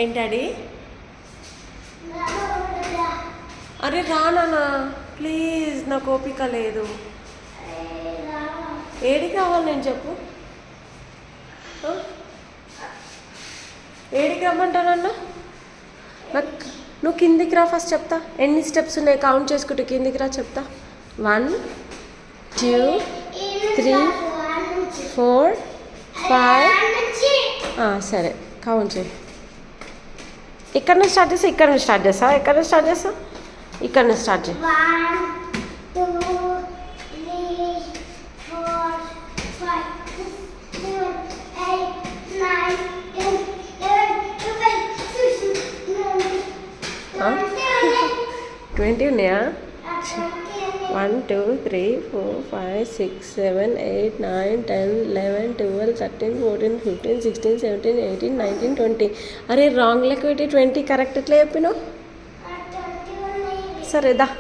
ఏంటది? అరే రానా ప్లీజ్, నాకు ఓపిక లేదు. ఏడికి రావాలి నేను చెప్పు? ఏడికి రమ్మంటానన్నా? నాకు నువ్వు కిందికి రా ఫస్ట్, చెప్తా ఎన్ని స్టెప్స్ ఉన్నాయి కౌంట్ చేసుకుంటూ. కిందికి రా చెప్తా. 1 2 3 4 5. సరే కౌంట్ చేయి. ఇక్కడ నుంచి స్టార్ట్ చేస్తా, ఇక్కడ నుంచి స్టార్ట్ చేస్తా, ఇక్కడ నుంచి స్టార్ట్ చేస్తా, ఇక్కడ నుంచి స్టార్ట్ చేయి. 1 2 3 4 5 6 7 8 9 10 11 12 20 ఉన్నాయా? 1 2 3 4 5 6 7 8 9 10 11 12 13 14 15 16 17 18 19 20. అరే రాంగ్ లెక్క పెట్టి 20 కరెక్ట్ ఎట్లా చెప్పినావు? సరే దా.